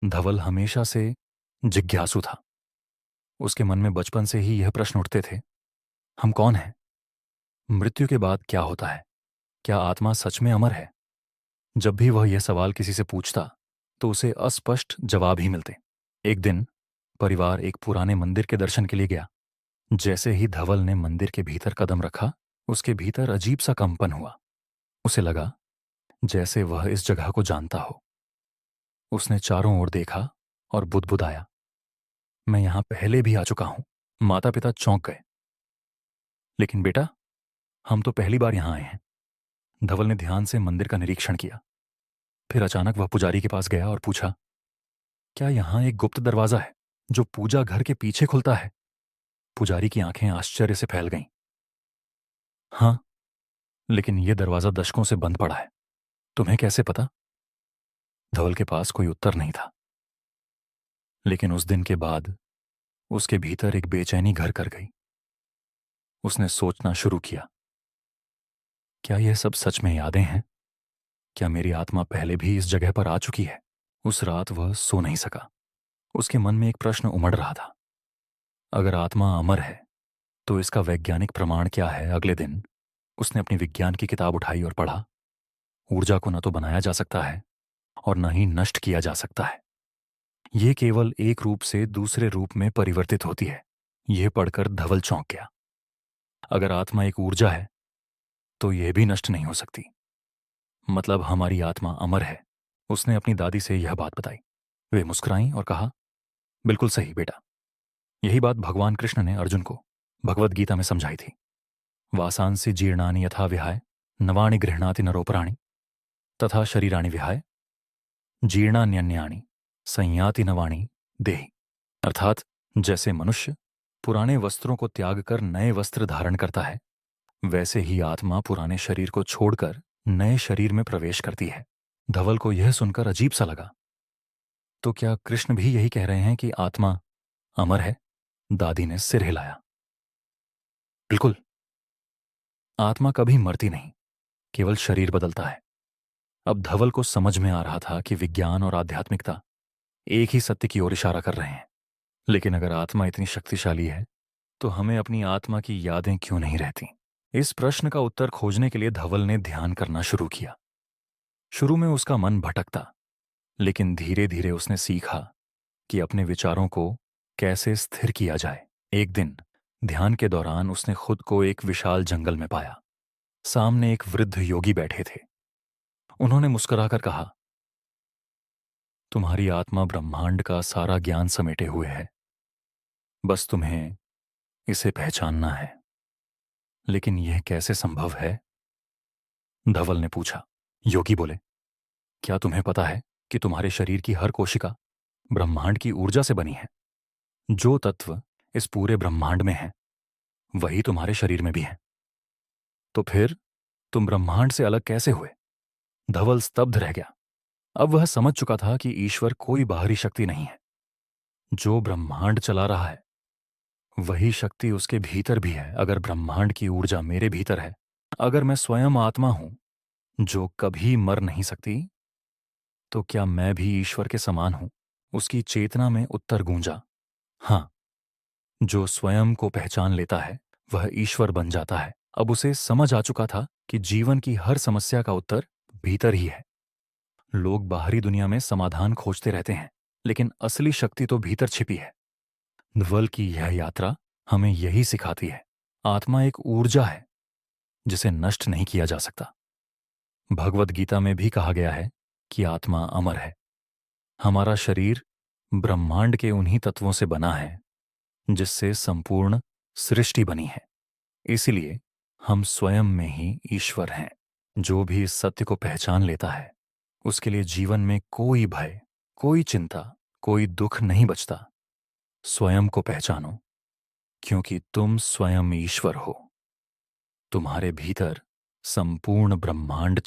धवल हमेशा से जिज्ञासु था। उसके मन में बचपन से ही यह प्रश्न उठते थे, हम कौन हैं? मृत्यु के बाद क्या होता है? क्या आत्मा सच में अमर है? जब भी वह यह सवाल किसी से पूछता तो उसे अस्पष्ट जवाब ही मिलते। एक दिन परिवार एक पुराने मंदिर के दर्शन के लिए गया। जैसे ही धवल ने मंदिर के भीतर कदम रखा, उसके भीतर अजीब सा कंपन हुआ। उसे लगा जैसे वह इस जगह को जानता हो। उसने चारों ओर देखा और बुदबुदाया, मैं यहां पहले भी आ चुका हूं। माता पिता चौंक गए। लेकिन बेटा, हम तो पहली बार यहां आए हैं। धवल ने ध्यान से मंदिर का निरीक्षण किया। फिर अचानक वह पुजारी के पास गया और पूछा, क्या यहां एक गुप्त दरवाजा है जो पूजा घर के पीछे खुलता है? पुजारी की आंखें आश्चर्य से फैल गईं। हाँ, लेकिन यह दरवाजा दशकों से बंद पड़ा है। तुम्हें कैसे पता? धवल के पास कोई उत्तर नहीं था। लेकिन उस दिन के बाद उसके भीतर एक बेचैनी घर कर गई। उसने सोचना शुरू किया, क्या यह सब सच में यादें हैं? क्या मेरी आत्मा पहले भी इस जगह पर आ चुकी है? उस रात वह सो नहीं सका। उसके मन में एक प्रश्न उमड़ रहा था, अगर आत्मा अमर है तो इसका वैज्ञानिक प्रमाण क्या है? अगले दिन उसने अपनी विज्ञान की किताब उठाई और पढ़ा, ऊर्जा को न तो बनाया जा सकता है और न ही नष्ट किया जा सकता है। यह केवल एक रूप से दूसरे रूप में परिवर्तित होती है। यह पढ़कर धवल चौंक गया। अगर आत्मा एक ऊर्जा है तो यह भी नष्ट नहीं हो सकती। मतलब हमारी आत्मा अमर है। उसने अपनी दादी से यह बात बताई। वे मुस्कुराईं और कहा, बिल्कुल सही बेटा। यही बात भगवान कृष्ण ने अर्जुन को भगवद गीता में समझाई थी। वासांसि जीर्णानि यथा विहाय नवाणि गृह्णाति नरोपराणि तथा शरीराणि विहाय जीर्णान्यन्यानि संयाति नवाणि देहि। अर्थात जैसे मनुष्य पुराने वस्त्रों को त्याग कर नए वस्त्र धारण करता है, वैसे ही आत्मा पुराने शरीर को छोड़कर नए शरीर में प्रवेश करती है। धवल को यह सुनकर अजीब सा लगा। तो क्या कृष्ण भी यही कह रहे हैं कि आत्मा अमर है? दादी ने सिर हिलाया। बिल्कुल। आत्मा कभी मरती नहीं, केवल शरीर बदलता है। अब धवल को समझ में आ रहा था कि विज्ञान और आध्यात्मिकता एक ही सत्य की ओर इशारा कर रहे हैं। लेकिन अगर आत्मा इतनी शक्तिशाली है तो हमें अपनी आत्मा की यादें क्यों नहीं रहती? इस प्रश्न का उत्तर खोजने के लिए धवल ने ध्यान करना शुरू किया। शुरू में उसका मन भटकता, लेकिन धीरे धीरे उसने सीखा कि अपने विचारों को कैसे स्थिर किया जाए। एक दिन ध्यान के दौरान उसने खुद को एक विशाल जंगल में पाया। सामने एक वृद्ध योगी बैठे थे। उन्होंने मुस्कुराकर कहा, तुम्हारी आत्मा ब्रह्मांड का सारा ज्ञान समेटे हुए है, बस तुम्हें इसे पहचानना है। लेकिन यह कैसे संभव है? धवल ने पूछा। योगी बोले, क्या तुम्हें पता है कि तुम्हारे शरीर की हर कोशिका ब्रह्मांड की ऊर्जा से बनी है? जो तत्व इस पूरे ब्रह्मांड में है वही तुम्हारे शरीर में भी है। तो फिर तुम ब्रह्मांड से अलग कैसे हुए? धवल स्तब्ध रह गया। अब वह समझ चुका था कि ईश्वर कोई बाहरी शक्ति नहीं है। जो ब्रह्मांड चला रहा है वही शक्ति उसके भीतर भी है। अगर ब्रह्मांड की ऊर्जा मेरे भीतर है, अगर मैं स्वयं आत्मा हूं जो कभी मर नहीं सकती, तो क्या मैं भी ईश्वर के समान हूं? उसकी चेतना में उत्तर गूंजा, हां। जो स्वयं को पहचान लेता है वह ईश्वर बन जाता है। अब उसे समझ आ चुका था कि जीवन की हर समस्या का उत्तर भीतर ही है। लोग बाहरी दुनिया में समाधान खोजते रहते हैं, लेकिन असली शक्ति तो भीतर छिपी है। धवल की यह यात्रा हमें यही सिखाती है। आत्मा एक ऊर्जा है जिसे नष्ट नहीं किया जा सकता। भगवद गीता में भी कहा गया है कि आत्मा अमर है। हमारा शरीर ब्रह्मांड के उन्हीं तत्वों से बना है जिससे संपूर्ण सृष्टि बनी है। इसलिए हम स्वयं में ही ईश्वर हैं। जो भी इस सत्य को पहचान लेता है उसके लिए जीवन में कोई भय, कोई चिंता, कोई दुख नहीं बचता। स्वयं को पहचानो, क्योंकि तुम स्वयं ईश्वर हो। तुम्हारे भीतर संपूर्ण ब्रह्मांड